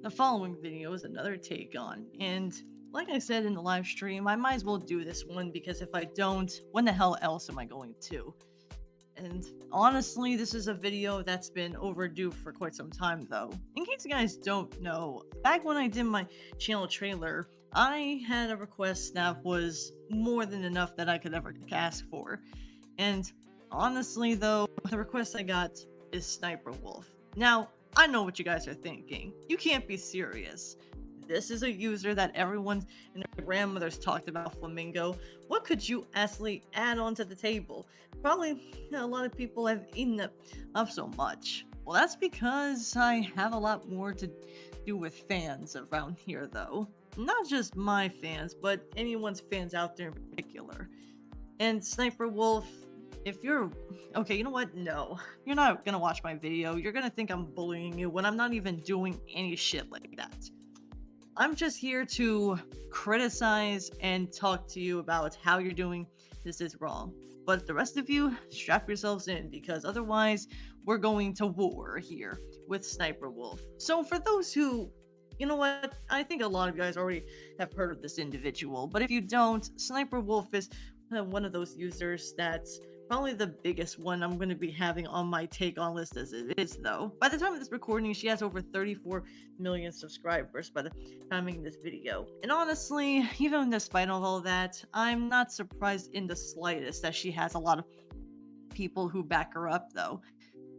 The following video is another take on, and like I said in the live stream, I might as well do this one because if I don't, when the hell else am I going to? And honestly, this is a video that's been overdue for quite some time though. In case you guys don't know, back when I did my channel trailer, I had a request that was more than enough that I could ever ask for. And honestly though, the request I got is Sniper Wolf. Now, I know what you guys are thinking. You can't be serious. This is a user that everyone and their grandmothers talked about, Flamingo. What could you actually add onto the table? Probably a lot of people have eaten it up so much. Well, that's because I have a lot more to do with fans around here, though. Not just my fans, but anyone's fans out there in particular. And Sniper Wolf, if you're okay, you know what? No, you're not gonna watch my video. You're gonna think I'm bullying you when I'm not even doing any shit like that. I'm just here to criticize and talk to you about how you're doing this is wrong. But the rest of you, strap yourselves in because otherwise we're going to war here with Sniper Wolf. So for those who, you know what, I think a lot of you guys already have heard of this individual, but if you don't, Sniper Wolf is one of those users that's probably the biggest one I'm going to be having on my take on list as it is though. By the time of this recording, she has over 34 million subscribers by the time I'm making this video. And honestly, even despite all that, I'm not surprised in the slightest that she has a lot of people who back her up though.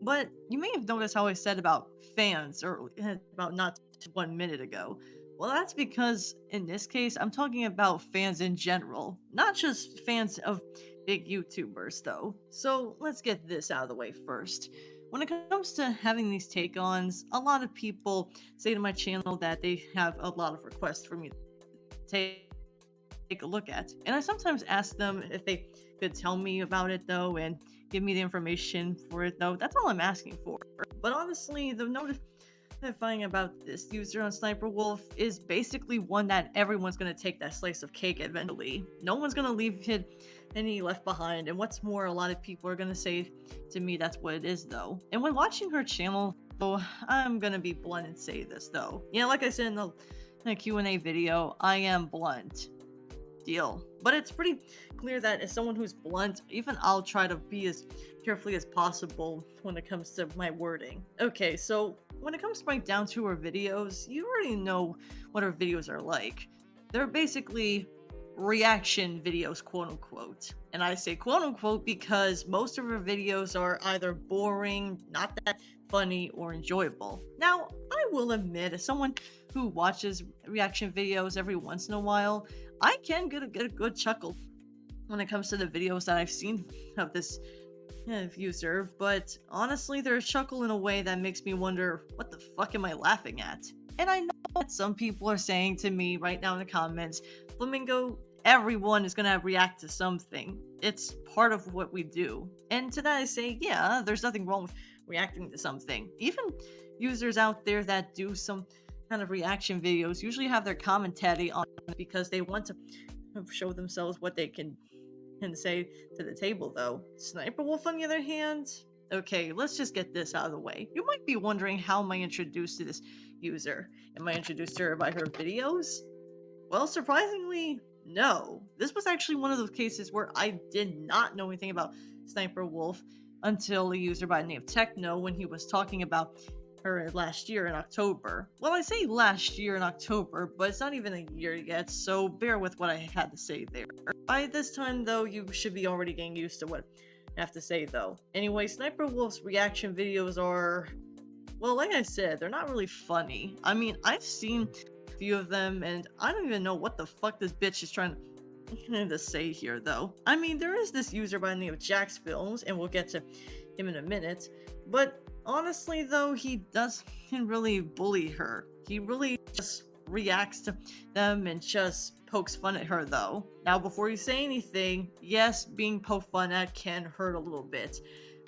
But you may have noticed how I said about fans earlier, about not 1 minute ago. Well, that's because in this case, I'm talking about fans in general, not just fans of big YouTubers, though. So let's get this out of the way first. When it comes to having these take-ons, a lot of people say to my channel that they have a lot of requests for me to take a look at. And I sometimes ask them if they could tell me about it, though, and give me the information for it, though. That's all I'm asking for. But honestly, the notifying about this user on Sniper Wolf is basically one that everyone's going to take that slice of cake eventually. No one's going to leave any left behind, and what's more, a lot of people are going to say to me that's what it is though. And when watching her channel though, I'm going to be blunt and say this though. Yeah, like I said in the Q&A video, I am blunt. Deal. But it's pretty clear that as someone who's blunt, even I'll try to be as carefully as possible when it comes to my wording. Okay, so when it comes right down to her videos, you already know what her videos are like. They're basically reaction videos, quote unquote. And I say quote unquote because most of her videos are either boring, not that funny, or enjoyable. Now, I will admit, as someone who watches reaction videos every once in a while, I can get a good chuckle when it comes to the videos that I've seen of this user, but honestly, they're a chuckle in a way that makes me wonder, what the fuck am I laughing at? And I know that some people are saying to me right now in the comments, Flamingo, everyone is gonna react to something. It's part of what we do. And to that I say, yeah, there's nothing wrong with reacting to something. Even users out there that do some kind of reaction videos usually have their commentary on it because they want to show themselves what they can say to the table though. Sniper Wolf on the other hand, okay, let's just get this out of the way. You might be wondering, how am I introduced to this user? Am I introduced to her by her videos? Well, surprisingly, no. This was actually one of those cases where I did not know anything about Sniper Wolf until a user by the name of Techno when he was talking about her last year in October. Well, I say last year in October, but it's not even a year yet, so bear with what I had to say there. By this time, though, you should be already getting used to what I have to say, though. Anyway, Sniper Wolf's reaction videos are, well, like I said, they're not really funny. I mean, I've seen a few of them, and I don't even know what the fuck this bitch is trying to say here, though. I mean, there is this user by the name of Jax Films, and we'll get to him in a minute, but honestly, though, he doesn't really bully her. He really just reacts to them and just pokes fun at her, though. Now, before you say anything, yes, being poked fun at can hurt a little bit,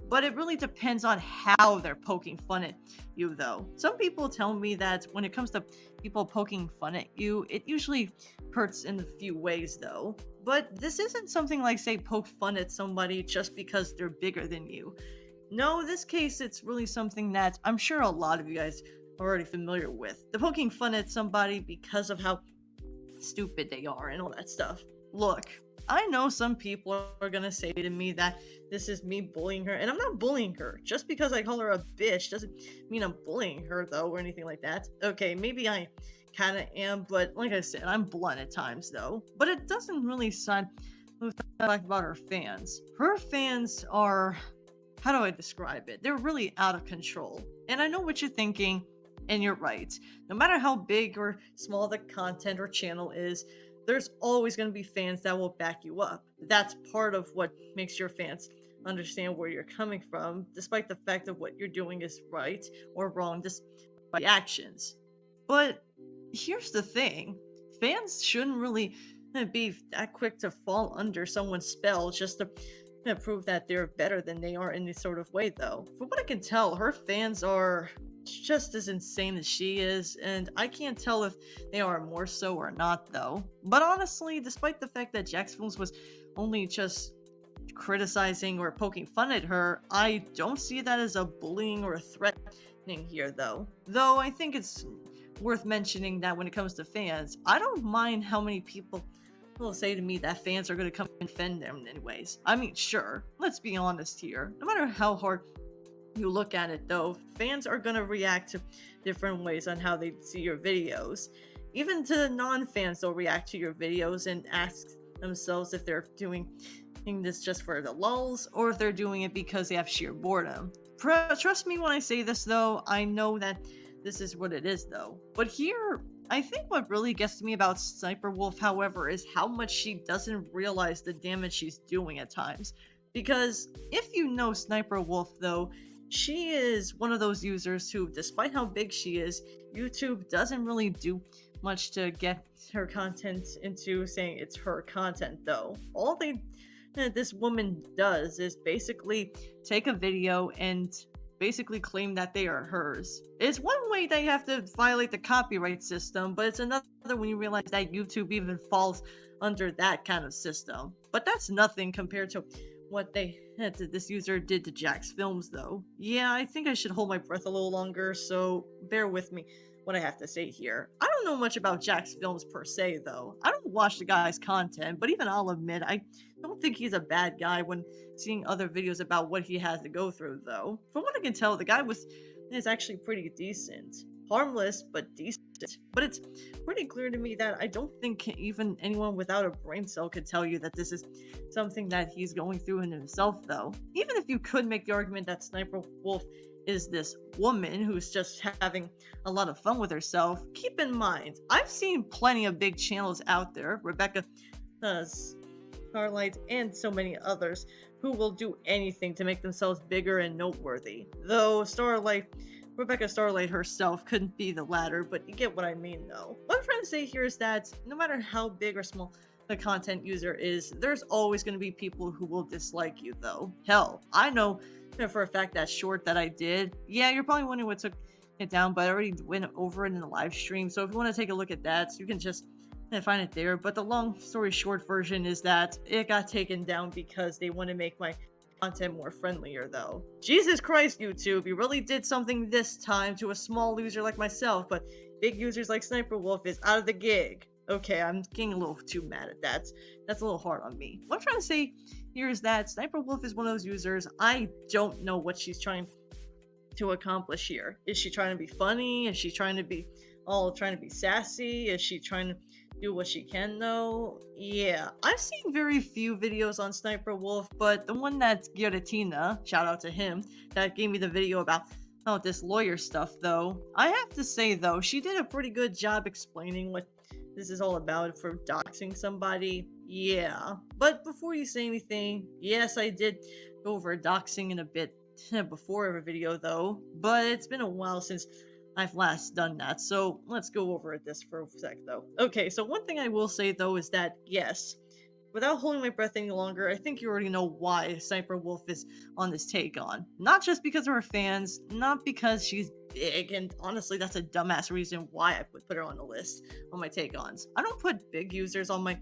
but it really depends on how they're poking fun at you, though. Some people tell me that when it comes to people poking fun at you, it usually hurts in a few ways, though. But this isn't something like, say, poke fun at somebody just because they're bigger than you. No, in this case, it's really something that I'm sure a lot of you guys already familiar with. The poking fun at somebody because of how stupid they are and all that stuff. Look, I know some people are gonna say to me that this is me bullying her, and I'm not bullying her. Just because I call her a bitch doesn't mean I'm bullying her, though, or anything like that. Okay, maybe I kind of am, but like I said, I'm blunt at times, though. But it doesn't really side with the fact about her fans. Her fans are, how do I describe it? They're really out of control. And I know what you're thinking, and you're right. No matter how big or small the content or channel is, there's always going to be fans that will back you up. That's part of what makes your fans understand where you're coming from, despite the fact of what you're doing is right or wrong, despite the actions. But here's the thing, fans shouldn't really be that quick to fall under someone's spell just to prove that they're better than they are in this sort of way, though. From what I can tell, her fans are just as insane as she is, and I can't tell if they are more so or not, though. But honestly, despite the fact that Jax Films was only just criticizing or poking fun at her, I don't see that as a bullying or a threatening here, though. Though I think it's worth mentioning that when it comes to fans, I don't mind how many people will say to me that fans are going to come and defend them anyways. I mean, sure, let's be honest here. No matter how hard you look at it, though, fans are going to react to different ways on how they see your videos. Even to non-fans, they'll react to your videos and ask themselves if they're doing this just for the lulz or if they're doing it because they have sheer boredom. Trust me when I say this, though, I know that this is what it is, though. But here, I think what really gets to me about SSSniperWolf, however, is how much she doesn't realize the damage she's doing at times. Because if you know SSSniperWolf, though, she is one of those users who, despite how big she is, YouTube doesn't really do much to get her content into saying it's her content, though. All this woman does is basically take a video and basically claim that they are hers. It's one way that you have to violate the copyright system, but it's another when you realize that YouTube even falls under that kind of system. But that's nothing compared to what this user did to Jax Films, though. Yeah, I think I should hold my breath a little longer, so bear with me what I have to say here. I don't know much about Jax Films per se, though. I don't watch the guy's content, but even I'll admit, I don't think he's a bad guy when seeing other videos about what he has to go through, though. From what I can tell, the guy is actually pretty decent. Harmless, but decent. But it's pretty clear to me that I don't think even anyone without a brain cell could tell you that this is something that he's going through in himself, though. Even if you could make the argument that SSSniperWolf is this woman who's just having a lot of fun with herself, keep in mind, I've seen plenty of big channels out there, Rebecca, Starlight, and so many others, who will do anything to make themselves bigger and noteworthy. Though Rebecca Starlight herself couldn't be the latter, but you get what I mean, though. What I'm trying to say here is that no matter how big or small the content user is, there's always going to be people who will dislike you, though. Hell, I know for a fact that short that I did, yeah, you're probably wondering what took it down, but I already went over it in the live stream, so if you want to take a look at that, you can just find it there. But the long story short version is that it got taken down because they want to make my content more friendlier, though. Jesus Christ, YouTube, you really did something this time to a small user like myself, but big users like SSSniperWolf is out of the gig. Okay, I'm getting a little too mad at that. That's a little hard on me. What I'm trying to say here is that SSSniperWolf is one of those users, I don't know what she's trying to accomplish here. Is she trying to be funny? Is she trying to be sassy? Is she trying to do what she can, though? Yeah, I've seen very few videos on SSSniperWolf, but the one that Giratina, shout out to him, that gave me the video about this lawyer stuff, though, I have to say, though, she did a pretty good job explaining what this is all about for doxing somebody. Yeah, but before you say anything, yes, I did go over doxing in a bit before every video, though, but it's been a while since I've last done that, so let's go over this for a sec, though. Okay, so one thing I will say, though, is that, yes, without holding my breath any longer, I think you already know why SSSniperWolf is on this take on. Not just because of her fans, not because she's big, and honestly, that's a dumbass reason why I put her on the list on my take-ons. I don't put big users on my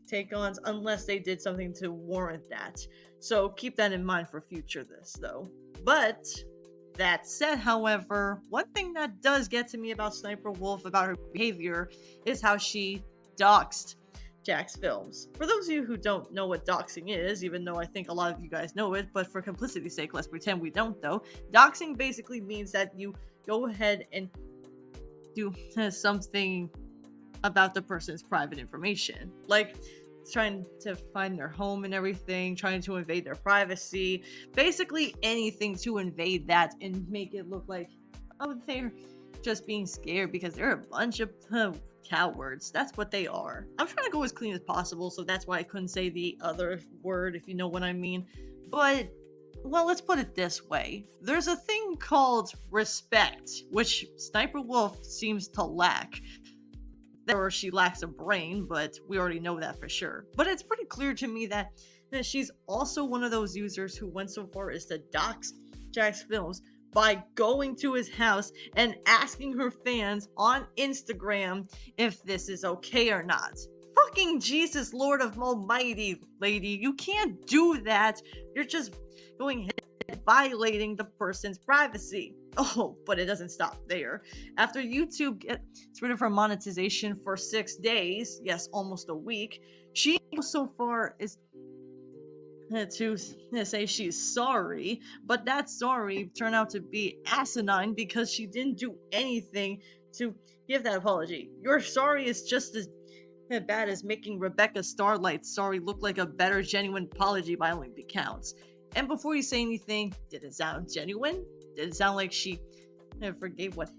take-ons unless they did something to warrant that. So keep that in mind for future this, though. But That said, however, one thing that does get to me about SSSniperWolf, about her behavior, is how she doxed Jack's films. For those of you who don't know what doxing is, even though I think a lot of you guys know it, but for simplicity's sake, let's pretend we don't though. Doxing basically means that you go ahead and do something about the person's private information. Like trying to find their home and everything, trying to invade their privacy, basically anything to invade that and make it look like, oh, they're just being scared because they're a bunch of cowards. That's what they are. I'm trying to go as clean as possible, so that's why I couldn't say the other word, if you know what I mean. But, well, let's put it this way. There's a thing called respect, which SSniperWolf seems to lack. Or she lacks a brain, but we already know that for sure. But it's pretty clear to me that she's also one of those users who went so far as to dox Jack's films by going to his house and asking her fans on Instagram if this is okay or not. Fucking Jesus, Lord of Almighty, lady, you can't do that. You're just going ahead and violating the person's privacy. Oh, but it doesn't stop there. After YouTube gets rid of her monetization for 6 days, yes, almost a week, she goes so far as to say she's sorry, but that sorry turned out to be asinine because she didn't do anything to give that apology. Your sorry is just as bad as making Rebecca Starlight's sorry look like a better genuine apology by all accounts. And before you say anything, did it sound genuine? Did it sound like she forgave what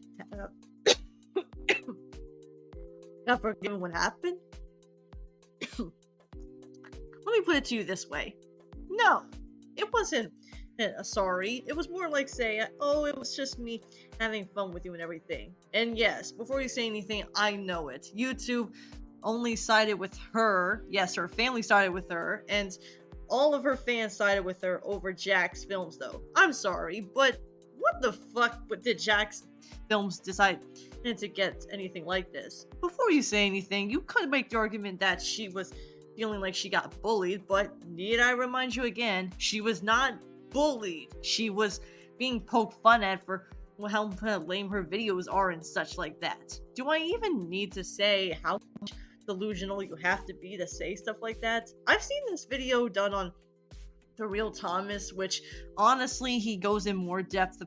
not forgiven what happened? Let me put it to you this way. No, it wasn't a sorry. It was more like saying, oh, it was just me having fun with you and everything. And yes, before you say anything, I know it. YouTube only sided with her. Yes, her family sided with her, and all of her fans sided with her over Jack's films, though. I'm sorry, but what the fuck did Jack's films decide to get anything like this? Before you say anything, you could make the argument that she was feeling like she got bullied, but need I remind you again, she was not bullied. She was being poked fun at for how lame her videos are and such like that. Do I even need to say how delusional you have to be to say stuff like that? I've seen this video done on The Real Thomas, which honestly he goes in more depth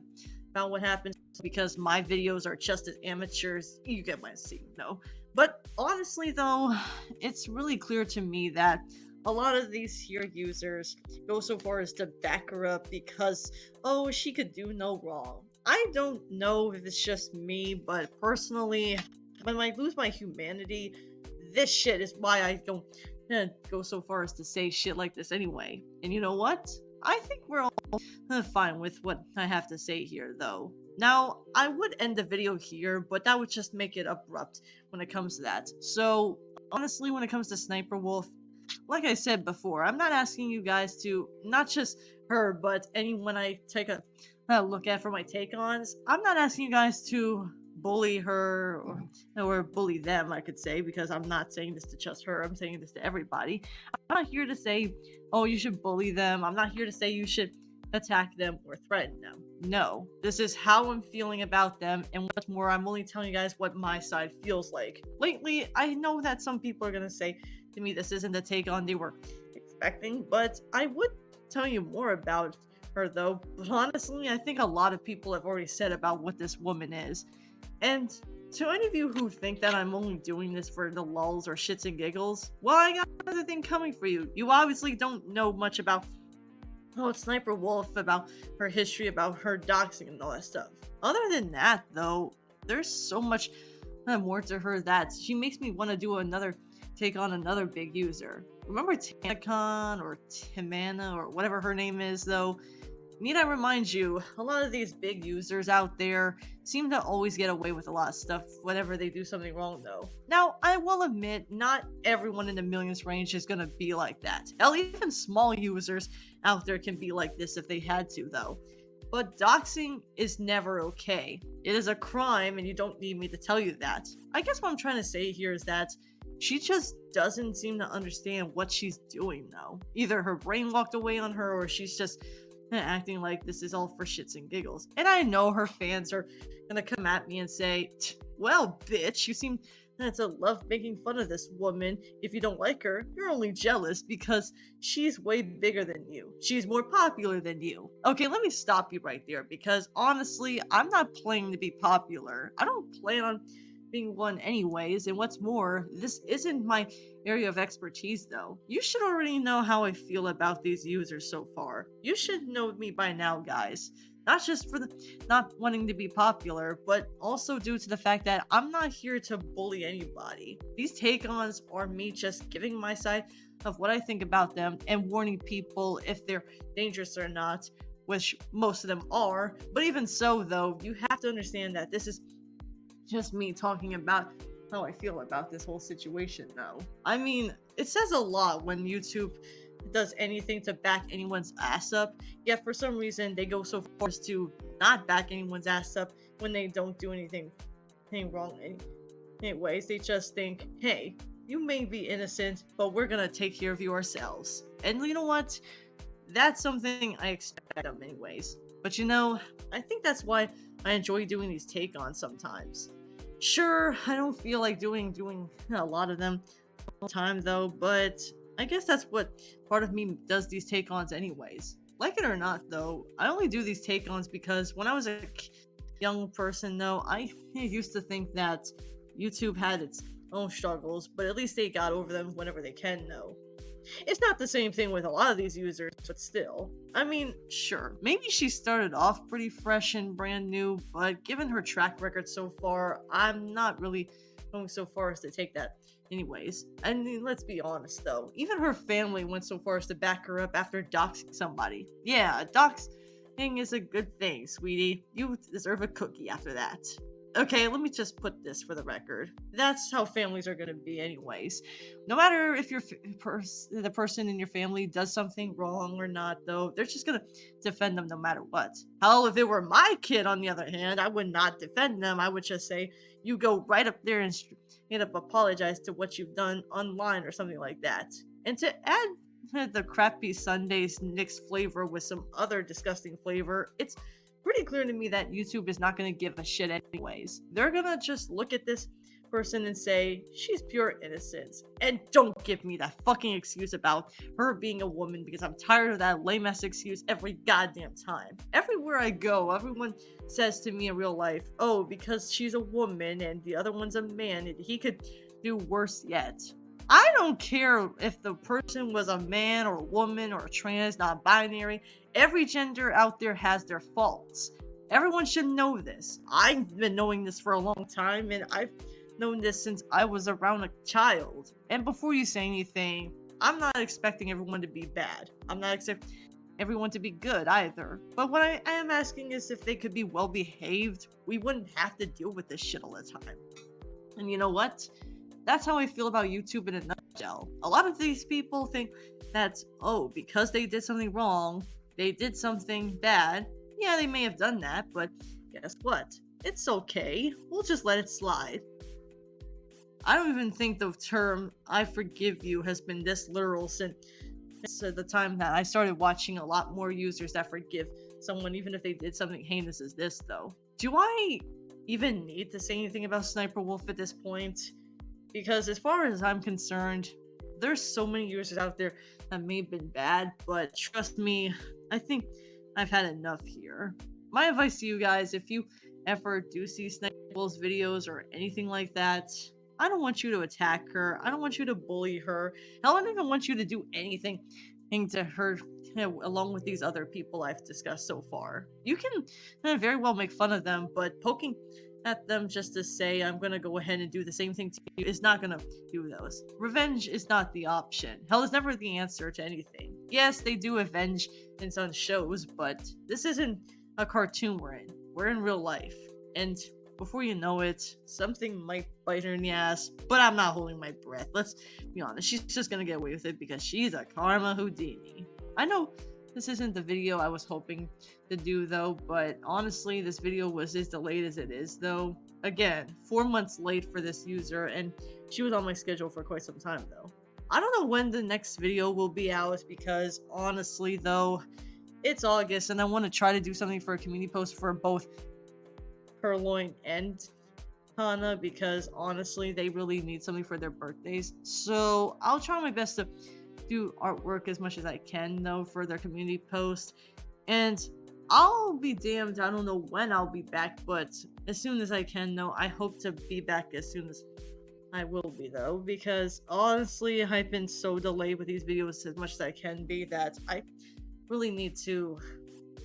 about what happens because my videos are just as amateurs. You get my scene, no? But honestly though, it's really clear to me that a lot of these here users go so far as to back her up because, oh, she could do no wrong. I don't know if it's just me, but personally, when I lose my humanity, this shit is why I don't go so far as to say shit like this anyway. And you know what? I think we're all fine with what I have to say here, though. Now, I would end the video here, but that would just make it abrupt when it comes to that. So, honestly, when it comes to SSniperWolf, like I said before, I'm not asking you guys to, not just her, but anyone I take a look at for my take-ons, I'm not asking you guys to bully her or bully them, I could say, because I'm not saying this to just her, I'm saying this to everybody. I'm not here to say, oh, you should bully them. I'm not here to say you should attack them or threaten them. No, this is how I'm feeling about them, and what's more, I'm only telling you guys what my side feels like. Lately, I know that some people are gonna say to me this isn't the take on they were expecting, but I would tell you more about her though. But honestly, I think a lot of people have already said about what this woman is. And to any of you who think that I'm only doing this for the lulz or shits and giggles, well, I got another thing coming for you. You obviously don't know much about SSniperWolf, about her history, about her doxing and all that stuff. Other than that, though, there's so much more to her that she makes me want to do another take on another big user. Remember Tanacon or Timana or whatever her name is, though? Need I remind you, a lot of these big users out there seem to always get away with a lot of stuff whenever they do something wrong, though. Now, I will admit, not everyone in the millions range is gonna be like that. Hell, even small users out there can be like this if they had to, though. But doxing is never okay. It is a crime, and you don't need me to tell you that. I guess what I'm trying to say here is that she just doesn't seem to understand what she's doing, though. Either her brain walked away on her, or she's just acting like this is all for shits and giggles. And I know her fans are gonna come at me and say, well, bitch, you seem to love making fun of this woman. If you don't like her, you're only jealous because she's way bigger than you. She's more popular than you. Okay, let me stop you right there because honestly, I'm not playing to be popular. I don't plan on being one anyways, and what's more, this isn't my area of expertise though. You should already know how I feel about these users so far. You should know me by now, guys. Not just for the not wanting to be popular, but also due to the fact that I'm not here to bully anybody. These take-ons are me just giving my side of what I think about them and warning people if they're dangerous or not, which most of them are. But even so though, you have to understand that this is just me talking about how I feel about this whole situation though. I mean, it says a lot when YouTube does anything to back anyone's ass up, yet for some reason they go so far as to not back anyone's ass up when they don't do anything wrong anyways. They just think, hey, you may be innocent, but we're gonna take care of you ourselves. And you know what? That's something I expect of anyways. But you know, I think that's why I enjoy doing these take-ons sometimes. Sure, I don't feel like doing a lot of them all the time though, but I guess that's what part of me does these take-ons anyways. Like it or not though, I only do these take-ons because when I was a young person though, I used to think that YouTube had its own struggles, but at least they got over them whenever they can though. It's not the same thing with a lot of these users, but still. I mean, sure, maybe she started off pretty fresh and brand new, but given her track record so far, I'm not really going so far as to take that anyways. I mean, let's be honest though, even her family went so far as to back her up after doxing somebody. Yeah, doxing is a good thing, sweetie. You deserve a cookie after that. Okay, let me just put this for the record. That's how families are going to be anyways. No matter if the person in your family does something wrong or not, though, they're just going to defend them no matter what. Hell, if it were my kid, on the other hand, I would not defend them. I would just say, you go right up there and straight up apologize to what you've done online or something like that. And to add the crappy Sundays mixed flavor with some other disgusting flavor, it's pretty clear to me that YouTube is not going to give a shit anyways. They're going to just look at this person and say, she's pure innocence. And don't give me that fucking excuse about her being a woman, because I'm tired of that lame ass excuse every goddamn time. Everywhere I go, everyone says to me in real life, oh, because she's a woman and the other one's a man, and he could do worse yet. I don't care if the person was a man or a woman or trans, non-binary. Every gender out there has their faults. Everyone should know this. I've been knowing this for a long time, and I've known this since I was around a child. And before you say anything, I'm not expecting everyone to be bad. I'm not expecting everyone to be good either. But what I am asking is if they could be well behaved, we wouldn't have to deal with this shit all the time. And you know what? That's how I feel about YouTube in a nutshell. A lot of these people think that, oh, because they did something wrong, they did something bad. Yeah, they may have done that, but guess what? It's okay. We'll just let it slide. I don't even think the term "I forgive you" has been this literal since the time that I started watching a lot more users that forgive someone even if they did something heinous as this, though. Do I even need to say anything about SSSniperWolf at this point? Because as far as I'm concerned, there's so many users out there that may have been bad, but trust me, I think I've had enough here. My advice to you guys, if you ever do see SSniperWolf's videos or anything like that, I don't want you to attack her. I don't want you to bully her. Hell, I don't even want you to do anything to her, along with these other people I've discussed so far. You can very well make fun of them, but poking at them just to say I'm gonna go ahead and do the same thing to you is not gonna do those. Revenge is not the option. Hell is never the answer to anything. Yes, they do avenge in some shows, but this isn't a cartoon we're in. We're in real life. And before you know it, something might bite her in the ass, but I'm not holding my breath. Let's be honest, she's just gonna get away with it because she's a Karma Houdini. I know this isn't the video I was hoping to do though, but honestly, this video was as delayed as it is though. Again, 4 months late for this user, and she was on my schedule for quite some time though. I don't know when the next video will be out because honestly though, it's August and I want to try to do something for a community post for both Purloin and Hana because honestly, they really need something for their birthdays. So I'll try my best to do artwork as much as I can, though, for their community post. And I'll be damned, I don't know when I'll be back, but as soon as I can, though, I hope to be back as soon as I will be, though, because honestly, I've been so delayed with these videos as much as I can be that I really need to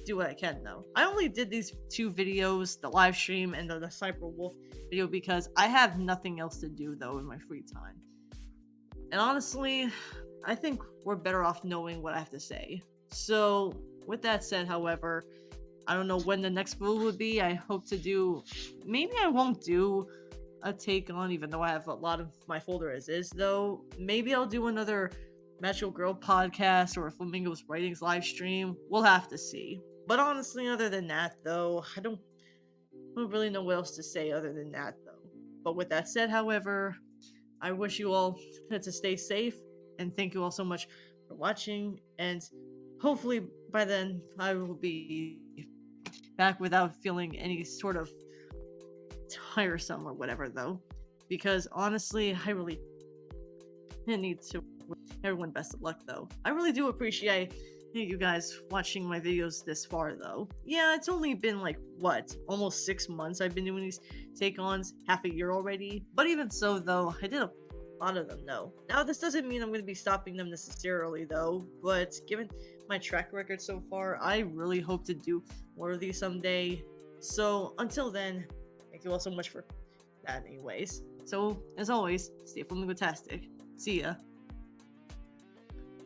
do what I can, though. I only did these 2 videos, the live stream and the Sniper Wolf video, because I have nothing else to do, though, in my free time. And honestly, I think we're better off knowing what I have to say. So, with that said, however, I don't know when the next build would be. I hope to do... Maybe I won't do a take on, even though I have a lot of my folder as is, though. Maybe I'll do another Magical Girl podcast or a Flamingo's Writings live stream. We'll have to see. But honestly, other than that, though, I don't really know what else to say other than that, though. But with that said, however, I wish you all to stay safe, and thank you all so much for watching, and hopefully by then I will be back without feeling any sort of tiresome or whatever, though, because honestly, I really need to wish everyone best of luck, though. I really do appreciate you guys watching my videos this far, though. Yeah, it's only been like, what, almost 6 months I've been doing these take-ons, half a year already, but even so, though, I did a lot of them, though. Now, this doesn't mean I'm going to be stopping them necessarily, though, but given my track record so far, I really hope to do more of these someday. So, until then, thank you all so much for that anyways. So, as always, stay Flamingo-tastic. See ya.